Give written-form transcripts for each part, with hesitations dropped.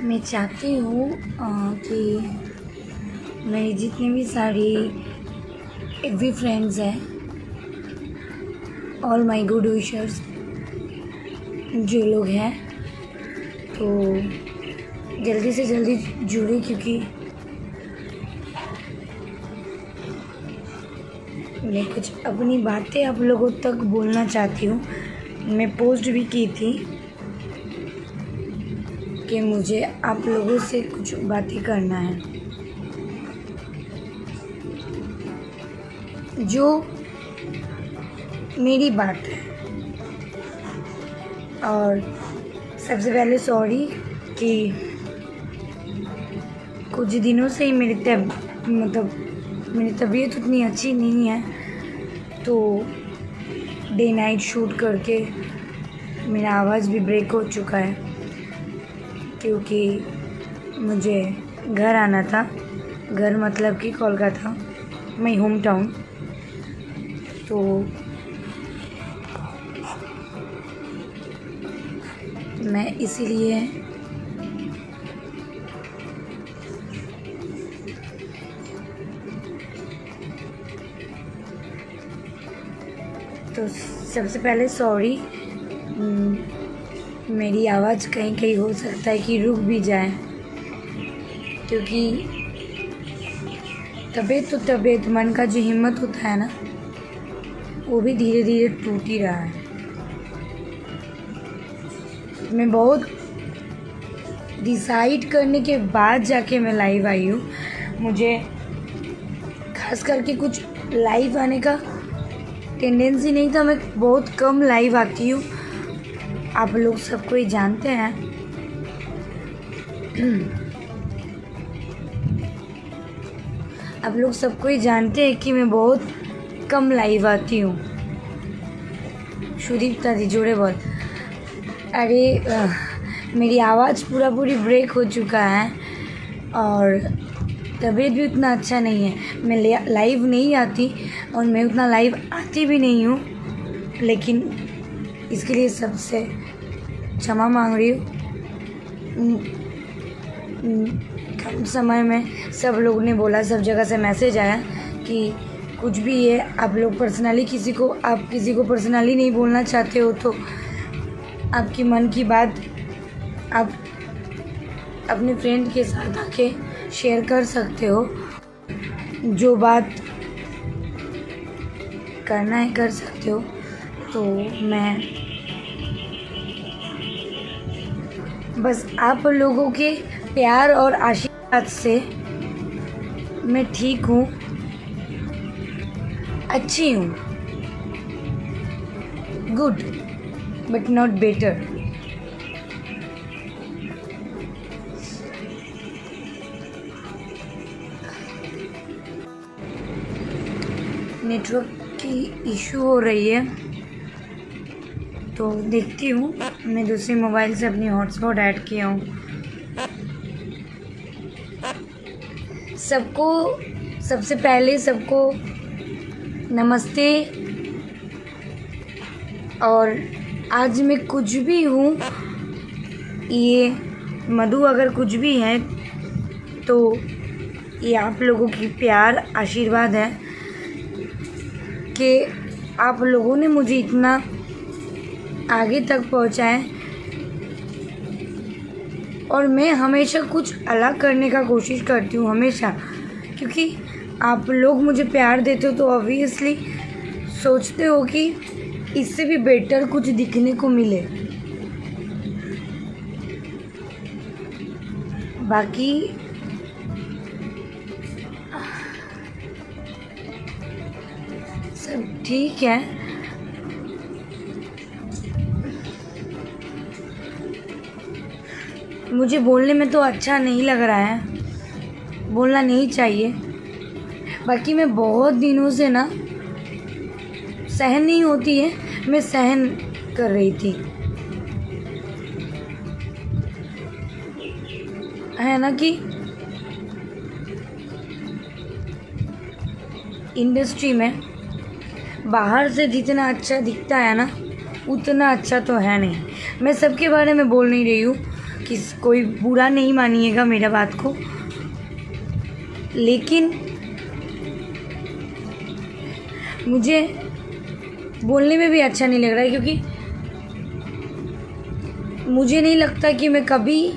मैं चाहती हूँ कि मेरी जितनी भी सारी एवरी फ्रेंड्स हैं, ऑल माय गुड विशर्स जो लोग हैं, तो जल्दी से जल्दी जुड़े, क्योंकि मैं कुछ अपनी बातें आप लोगों तक बोलना चाहती हूँ। मैं पोस्ट भी की थी कि मुझे आप लोगों से कुछ बातें करना है। जो मेरी बात है, और सबसे पहले सॉरी कि कुछ दिनों से ही मेरी तबीयत उतनी अच्छी नहीं है, तो डे नाइट शूट करके मेरा आवाज़ भी ब्रेक हो चुका है, क्योंकि मुझे घर आना था। घर मतलब कि कोलकाता, माय होम टाउन। तो मैं इसीलिए तो सबसे पहले सॉरी, मेरी आवाज़ कहीं कहीं हो सकता है कि रुक भी जाए, क्योंकि तबीयत मन का जो हिम्मत होता है ना, वो भी धीरे धीरे टूट ही रहा है। मैं बहुत डिसाइड करने के बाद जाके मैं लाइव आई हूँ। मुझे खास करके कुछ लाइव आने का टेंडेंसी नहीं था, मैं बहुत कम लाइव आती हूँ, आप लोग सबको ही जानते हैं। आप लोग सबको ही जानते हैं कि मैं बहुत कम लाइव आती हूँ। सुदीप्ता दी जोड़े बहुत, अरे मेरी आवाज़ पूरी ब्रेक हो चुका है, और तबीयत भी उतना अच्छा नहीं है। मैं लाइव नहीं आती, और मैं उतना लाइव आती भी नहीं हूँ, लेकिन इसके लिए सबसे क्षमा मांग रही हूँ। कम समय में सब लोगों ने बोला, सब जगह से मैसेज आया कि कुछ भी है, आप लोग पर्सनली आप किसी को पर्सनली नहीं बोलना चाहते हो, तो आपकी मन की बात आप अपने फ्रेंड के साथ आके शेयर कर सकते हो। जो बात करना है कर सकते हो। तो मैं बस आप लोगों के प्यार और आशीर्वाद से मैं ठीक हूँ, अच्छी हूँ, good but not better. Network की इशू हो रही है, तो देखती हूँ। मैं दूसरे मोबाइल से अपनी हॉटस्पॉट ऐड किया हूँ। सबसे पहले सबको नमस्ते। और आज मैं कुछ भी हूँ, ये मधु अगर कुछ भी है, तो ये आप लोगों की प्यार आशीर्वाद है कि आप लोगों ने मुझे इतना आगे तक पहुँचाए। और मैं हमेशा कुछ अलग करने का कोशिश करती हूँ, हमेशा, क्योंकि आप लोग मुझे प्यार देते हो, तो ऑब्वियसली सोचते हो कि इससे भी बेटर कुछ दिखने को मिले। बाकी सब ठीक है। मुझे बोलने में तो अच्छा नहीं लग रहा है, बोलना नहीं चाहिए। बाकी मैं बहुत दिनों से ना सहन नहीं होती है, मैं सहन कर रही थी, है ना, कि इंडस्ट्री में बाहर से जितना अच्छा दिखता है ना, उतना अच्छा तो है नहीं। मैं सबके बारे में बोल नहीं रही हूँ, कोई बुरा नहीं मानिएगा मेरा बात को, लेकिन मुझे बोलने में भी अच्छा नहीं लग रहा है, क्योंकि मुझे नहीं लगता कि मैं कभी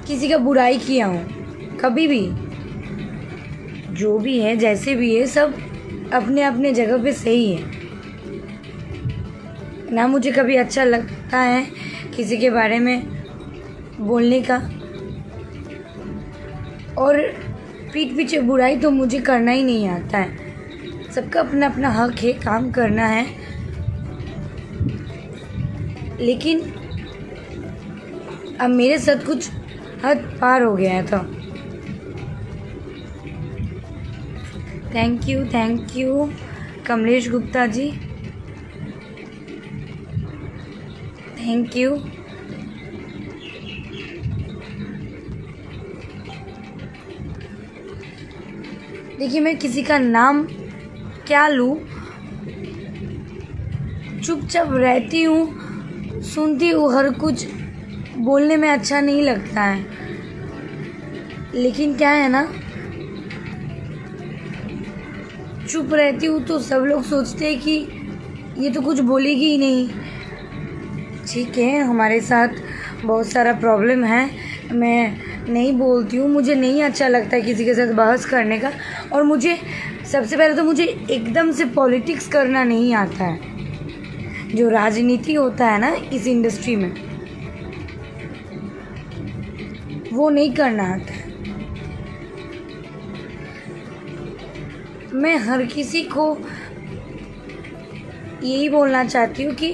किसी का बुराई किया हूँ। कभी भी जो भी है, जैसे भी है, सब अपने अपने जगह पे सही है ना। मुझे कभी अच्छा लगता है किसी के बारे में बोलने का, और पीठ पीछे बुराई तो मुझे करना ही नहीं आता है। सबका अपना अपना हक है, काम करना है, लेकिन अब मेरे साथ कुछ हद पार हो गया था। Thank you Kamlesh Gupta ji, thank you. देखिए, मैं किसी का नाम क्या लूँ, चुपचाप रहती हूँ, सुनती हूँ हर कुछ, बोलने में अच्छा नहीं लगता है। लेकिन क्या है ना, चुप रहती हूँ तो सब लोग सोचते हैं कि ये तो कुछ बोलेगी ही नहीं। ठीक है, हमारे साथ बहुत सारा प्रॉब्लम है, मैं नहीं बोलती हूँ, मुझे नहीं अच्छा लगता है किसी के साथ बहस करने का। और मुझे सबसे पहले तो मुझे एकदम से पॉलिटिक्स करना नहीं आता है। जो राजनीति होता है ना इस इंडस्ट्री में, वो नहीं करना आता है। मैं हर किसी को यही बोलना चाहती हूँ कि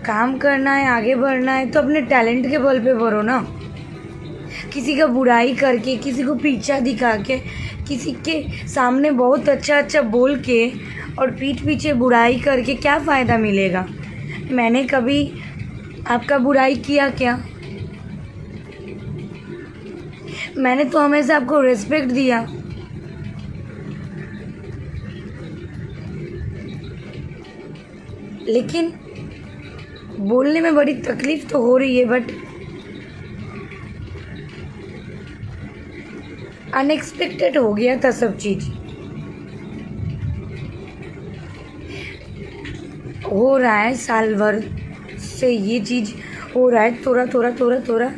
काम करना है, आगे बढ़ना है तो अपने टैलेंट के बल पे बढ़ो ना। किसी का बुराई करके, किसी को पीछा दिखा के, किसी के सामने बहुत अच्छा बोल के और पीठ पीछे बुराई करके क्या फ़ायदा मिलेगा। मैंने कभी आपका बुराई किया क्या? मैंने तो हमेशा आपको रिस्पेक्ट दिया। लेकिन बोलने में बड़ी तकलीफ तो हो रही है, बट अनएक्सपेक्टेड हो गया था सब चीज़। हो रहा है, साल भर से ये चीज़ हो रहा है, थोड़ा।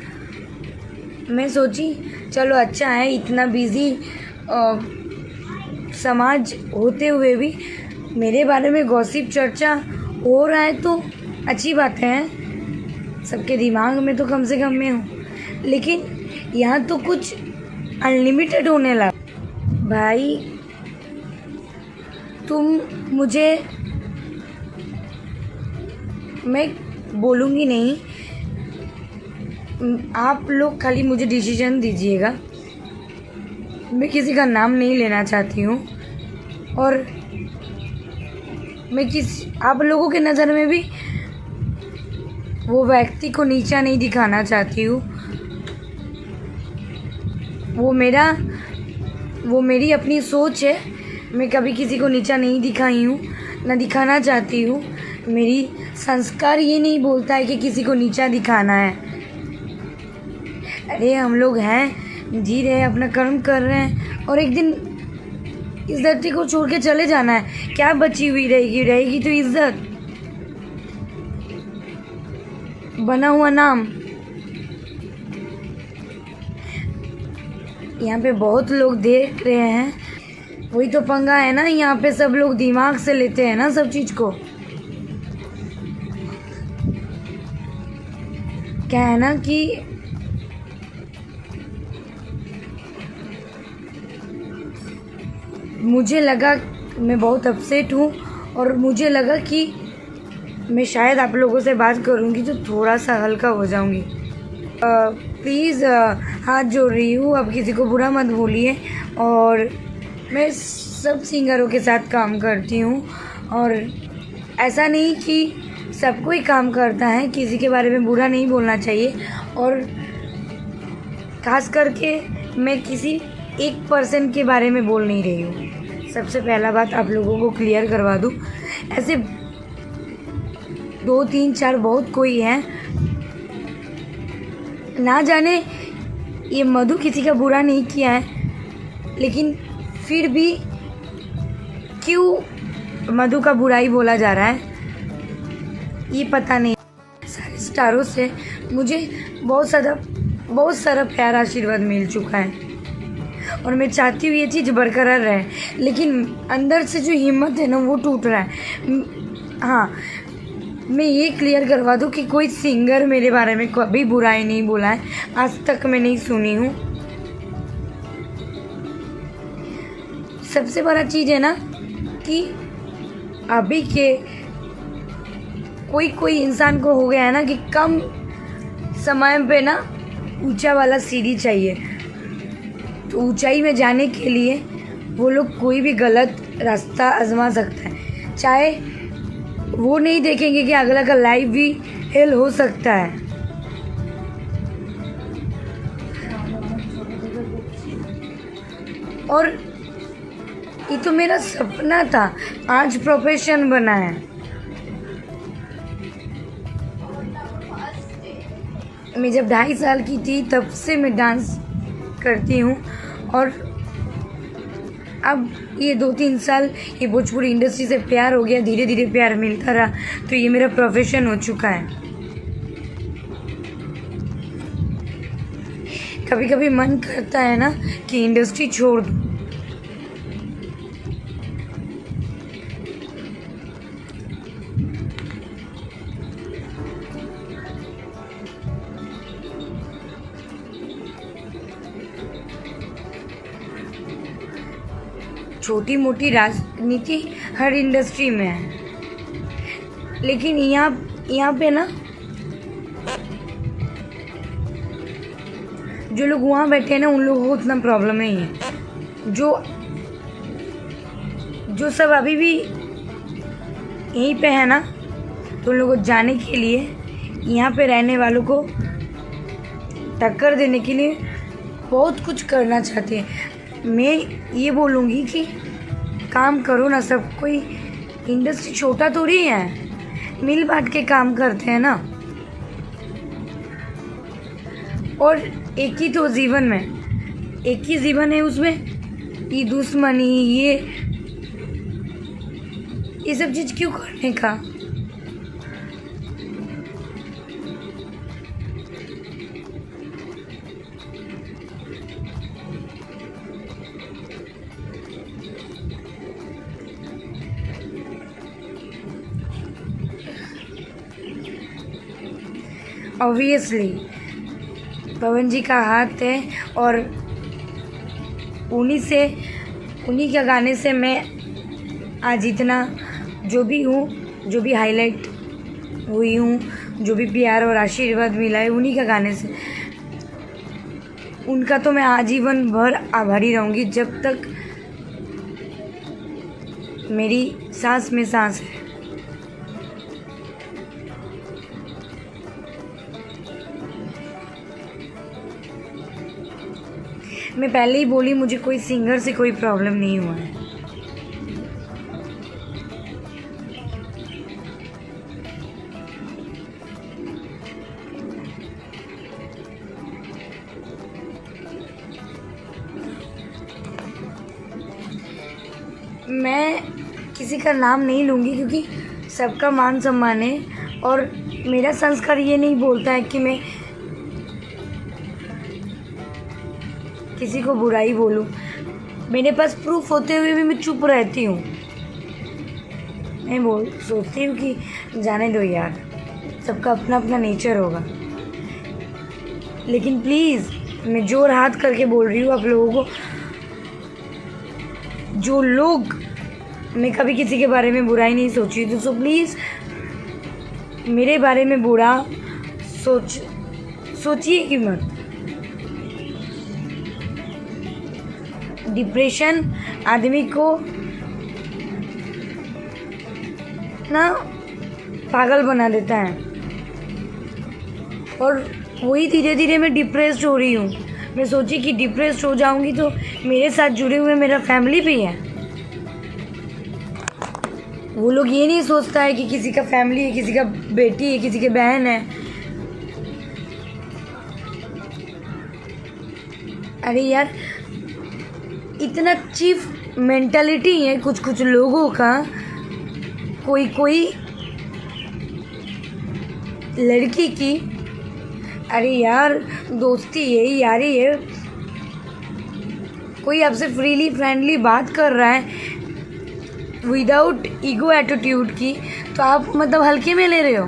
मैं सोची चलो अच्छा है, इतना बिज़ी समाज होते हुए भी मेरे बारे में गॉसिप चर्चा हो रहा है तो अच्छी बात है। सबके दिमाग में तो कम से कम मैं हूँ, लेकिन यहाँ तो कुछ अनलिमिटेड होने लगा। भाई तुम मुझे, मैं बोलूँगी नहीं, आप लोग खाली मुझे डिसीजन दीजिएगा। मैं किसी का नाम नहीं लेना चाहती हूँ, और मैं आप लोगों के नज़र में भी वो व्यक्ति को नीचा नहीं दिखाना चाहती हूँ। वो मेरी अपनी सोच है। मैं कभी किसी को नीचा नहीं दिखाई हूँ, ना दिखाना चाहती हूँ। मेरी संस्कार ये नहीं बोलता है कि किसी को नीचा दिखाना है। अरे हम लोग हैं, जी रहे हैं, अपना कर्म कर रहे हैं, और एक दिन इस धरती को छोड़ के चले जाना है। क्या बची हुई रहेगी तो इज्जत, बना हुआ नाम। यहाँ पे बहुत लोग देख रहे हैं, वही तो पंगा है ना। यहाँ पे सब लोग दिमाग से लेते हैं ना सब चीज़ को। क्या है ना कि मुझे लगा, मैं बहुत अपसेट हूँ, और मुझे लगा कि मैं शायद आप लोगों से बात करूँगी तो थोड़ा सा हल्का हो जाऊँगी। प्लीज़ हाथ जोड़ रही हूँ, अब किसी को बुरा मत बोलिए। और मैं सब सिंगरों के साथ काम करती हूँ, और ऐसा नहीं कि सब कोई काम करता है, किसी के बारे में बुरा नहीं बोलना चाहिए। और ख़ास करके मैं किसी 1% के बारे में बोल नहीं रही हूँ। सबसे पहला बात आप लोगों को क्लियर करवा दूँ। ऐसे 2 3 4 बहुत कोई हैं ना जाने ये मधु किसी का बुरा नहीं किया है, लेकिन फिर भी क्यों मधु का बुराई बोला जा रहा है ये पता नहीं। सारे स्टारों से मुझे बहुत सारा प्यार आशीर्वाद मिल चुका है और मैं चाहती हूँ ये चीज़ बरकरार रहे, लेकिन अंदर से जो हिम्मत है ना वो टूट रहा है। हाँ, मैं ये क्लियर करवा दूँ कि कोई सिंगर मेरे बारे में कभी बुराई नहीं बोला है, आज तक मैं नहीं सुनी हूँ। सबसे बड़ा चीज़ है ना कि अभी के कोई इंसान को हो गया है ना कि कम समय पे ना ऊंचा वाला सीढ़ी चाहिए, तो ऊंचाई में जाने के लिए वो लोग कोई भी गलत रास्ता आजमा सकता है, चाहे वो नहीं देखेंगे कि अगला का लाइफ भी हेल हो सकता है। और ये तो मेरा सपना था, आज प्रोफेशन बना है। मैं जब 2.5 साल की थी तब से मैं डांस करती हूँ और अब ये 2-3 साल ये भोजपुरी इंडस्ट्री से प्यार हो गया, धीरे धीरे प्यार मिलता रहा, तो ये मेरा प्रोफेशन हो चुका है। कभी कभी मन करता है ना कि इंडस्ट्री छोड़ दूँ, छोटी मोटी राजनीति हर इंडस्ट्री में है, लेकिन यहाँ पे ना जो लोग वहाँ बैठे हैं ना उन लोगों को उतना प्रॉब्लम नहीं है। जो सब अभी भी यहीं पे है ना, तो उन लोगों को जाने के लिए, यहाँ पे रहने वालों को टक्कर देने के लिए बहुत कुछ करना चाहते हैं। मैं ये बोलूँगी कि काम करो ना, सब कोई इंडस्ट्री छोटा थोड़ी है, मिल बांट के काम करते हैं ना। और एक ही तो जीवन में, एक ही जीवन है, उसमें ये दुश्मनी ये सब चीज़ क्यों करने का। ऑब्वियसली पवन जी का हाथ है और उन्हीं के गाने से मैं आज इतना जो भी हूँ, जो भी हाईलाइट हुई हूँ, जो भी प्यार और आशीर्वाद मिला है उन्हीं का गाने से। उनका तो मैं आजीवन भर आभारी रहूँगी जब तक मेरी सांस में सांस है। मैं पहले ही बोली, मुझे कोई सिंगर से कोई प्रॉब्लम नहीं हुआ है। मैं किसी का नाम नहीं लूँगी क्योंकि सबका मान सम्मान है और मेरा संस्कार ये नहीं बोलता है कि मैं किसी को बुराई बोलूं। मेरे पास प्रूफ होते हुए भी मैं चुप रहती हूँ। मैं सोचती हूँ कि जाने दो यार, सबका अपना अपना नेचर होगा। लेकिन प्लीज़ मैं जोर हाथ करके बोल रही हूँ आप लोगों को, जो लोग, मैं कभी किसी के बारे में बुराई नहीं सोची तो सो प्लीज़ मेरे बारे में बुरा सोचिए कि मत। डिप्रेशन आदमी को ना पागल बना देता है और वही धीरे धीरे मैं डिप्रेस्ड हो रही हूँ। मैं सोची कि डिप्रेस्ड हो जाऊंगी तो मेरे साथ जुड़े हुए मेरा फैमिली भी है। वो लोग ये नहीं सोचता है कि किसी का फैमिली है, किसी का बेटी है, किसी की बहन है। अरे यार, इतना चीफ मेंटालिटी है कुछ कुछ लोगों का। कोई कोई लड़की की, अरे यार दोस्ती है, यारी है, कोई आपसे फ्रीली फ्रेंडली बात कर रहा है विदाउट ईगो एटीट्यूड की, तो आप मतलब हल्के में ले रहे हो।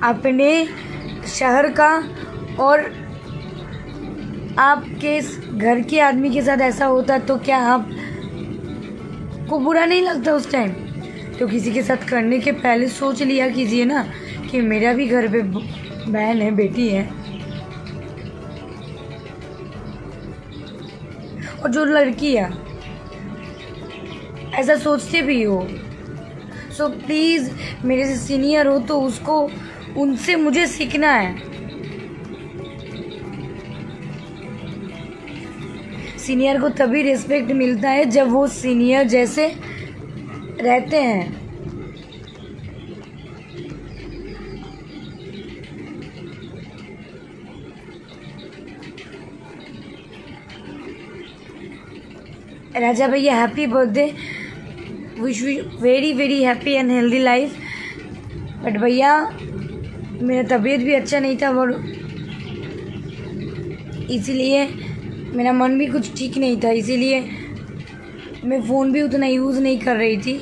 अपने शहर का और आपके घर के आदमी के साथ ऐसा होता तो क्या आप को बुरा नहीं लगता उस टाइम? तो किसी के साथ करने के पहले सोच लिया कीजिए ना कि मेरा भी घर पे बहन है, बेटी है। और जो लड़कियाँ ऐसा सोचते भी हो, सो प्लीज़ मेरे से सीनियर हो तो उसको उनसे मुझे सीखना है। सीनियर को तभी रिस्पेक्ट मिलता है जब वो सीनियर जैसे रहते हैं। राजा भैया happy birthday, wish you very very happy and healthy life. But भैया मेरा तबीयत भी अच्छा नहीं था और इसीलिए मेरा मन भी कुछ ठीक नहीं था, इसीलिए मैं फ़ोन भी उतना यूज़ नहीं कर रही थी।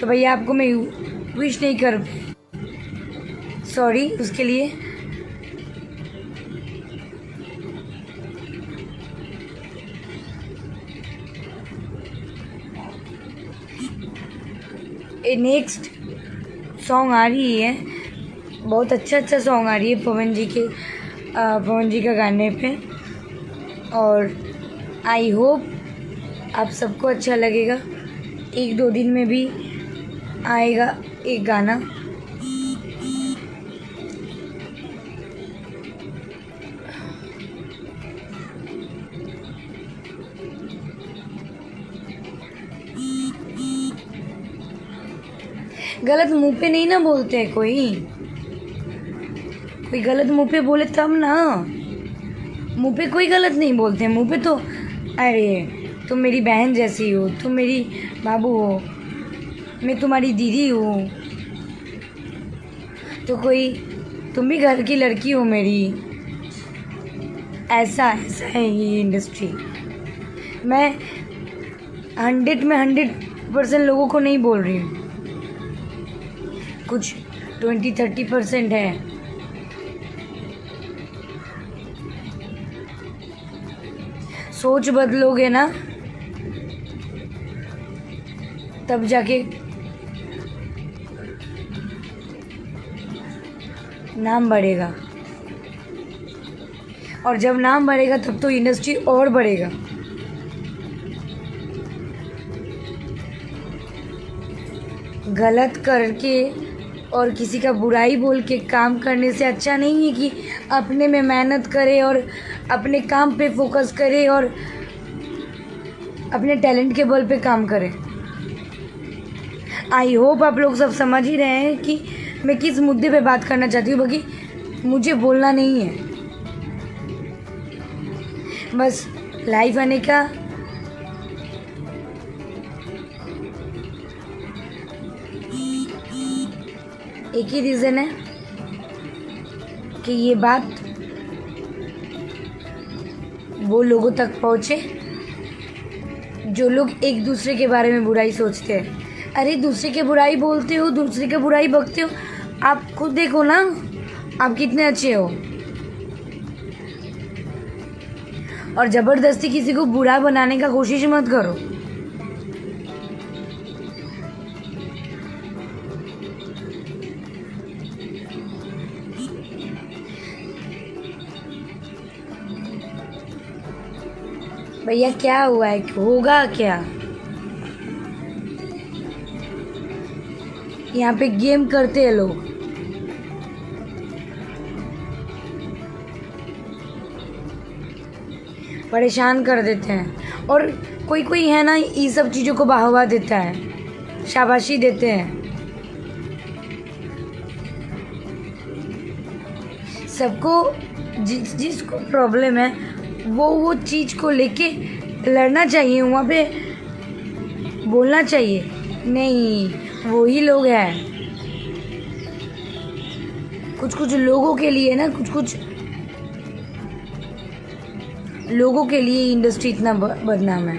तो भैया आपको मैं विश नहीं कर, सॉरी उसके लिए। नेक्स्ट सॉन्ग आ रही है, बहुत अच्छा सॉन्ग आ रही है पवन जी का गाने पे, और आई होप आप सबको अच्छा लगेगा। 1-2 दिन में भी आएगा एक गाना। गलत मुंह पे नहीं ना बोलते हैं, कोई गलत मुंह पे बोले तब ना। मुंह पे कोई गलत नहीं बोलते हैं, मुंह पे तो अरे तुम मेरी बहन जैसी हो, तुम मेरी बाबू हो, मैं तुम्हारी दीदी हूँ, तो कोई तुम भी घर की लड़की हो मेरी। ऐसा है ये इंडस्ट्री। मैं 100 में 100% लोगों को नहीं बोल रही हूँ, कुछ 20-30% है। सोच बदलोगे ना तब जाके नाम बढ़ेगा, और जब नाम बढ़ेगा तब तो इंडस्ट्री और बढ़ेगा। गलत करके और किसी का बुराई बोल के काम करने से अच्छा नहीं है कि अपने में मेहनत करे और अपने काम पे फोकस करे और अपने टैलेंट के बल पे काम करे। आई होप आप लोग सब समझ ही रहे हैं कि मैं किस मुद्दे पे बात करना चाहती हूँ, बाकी मुझे बोलना नहीं है, बस लाइव आने का एक ही रीज़न है कि ये बात वो लोगों तक पहुँचे जो लोग एक दूसरे के बारे में बुराई सोचते हैं। अरे दूसरे के बुराई बोलते हो, दूसरे के बुराई बकते हो, आप खुद देखो ना आप कितने अच्छे हो। और ज़बरदस्ती किसी को बुरा बनाने का कोशिश मत करो। भैया क्या हुआ है, होगा क्या? यहाँ पे गेम करते हैं लोग। परेशान कर देते हैं, और कोई कोई है ना ये सब चीज़ों को बढ़ावा देता है, शाबाशी देते हैं। सबको जिसको प्रॉब्लम है वो चीज़ को लेके लड़ना चाहिए, वहाँ पे बोलना चाहिए। नहीं, वही लोग हैं, कुछ लोगों के लिए ना, कुछ लोगों के लिए इंडस्ट्री इतना बदनाम है।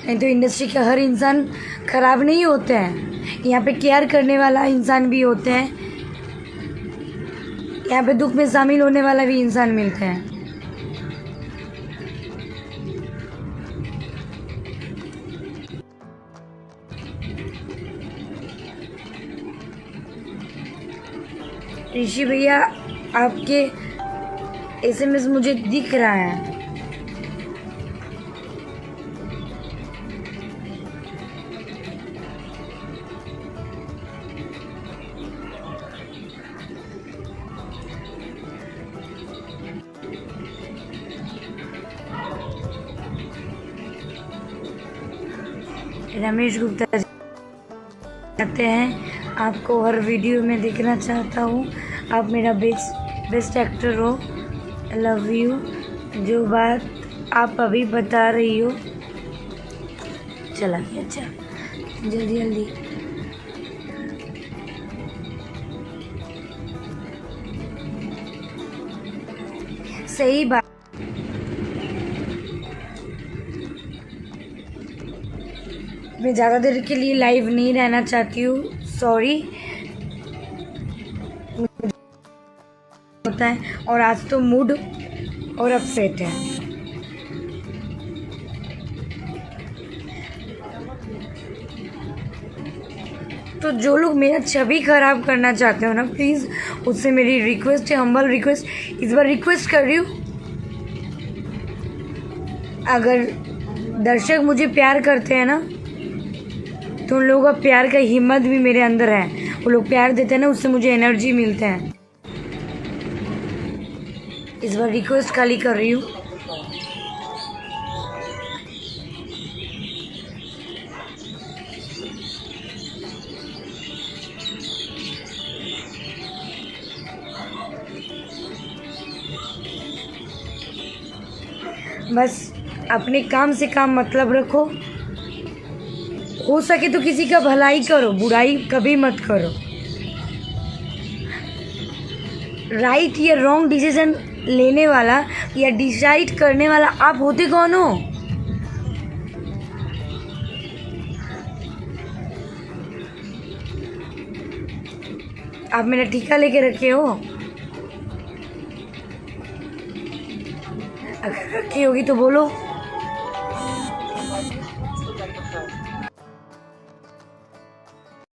नहीं तो इंडस्ट्री का हर इंसान खराब नहीं होते हैं, यहाँ पे केयर करने वाला इंसान भी होते हैं, यहाँ पे दुख में शामिल होने वाला भी इंसान मिलते हैं। ऋषि भैया, आपके SMS मुझे दिख रहा है। रमेश गुप्ता जी कहते हैं, आपको हर वीडियो में देखना चाहता हूँ, आप मेरा बेस्ट एक्टर हो, लव यू। जो बात आप अभी बता रही हो, चला गया। अच्छा, जल्दी सही बात। मैं ज़्यादा देर के लिए लाइव नहीं रहना चाहती हूँ, सॉरी होता है, और आज तो मूड और अपसेट है। तो जो लोग मेरा छवि खराब करना चाहते हो ना, प्लीज़ उससे मेरी रिक्वेस्ट है, हम्बल रिक्वेस्ट, इस बार रिक्वेस्ट कर रही हूँ, अगर दर्शक मुझे प्यार करते हैं ना, तो उन लोगों का प्यार का हिम्मत भी मेरे अंदर है। वो लोग प्यार देते हैं ना, उससे मुझे एनर्जी मिलते हैं। इस बार रिक्वेस्ट खाली कर रही हूँ। बस अपने काम से काम मतलब रखो, हो सके तो किसी का भलाई करो, बुराई कभी मत करो। राइट या रॉन्ग डिसीजन लेने वाला या डिसाइड करने वाला आप होते कौन हो? आप मेरा टीका लेके रखे हो? अगर रखी होगी तो बोलो।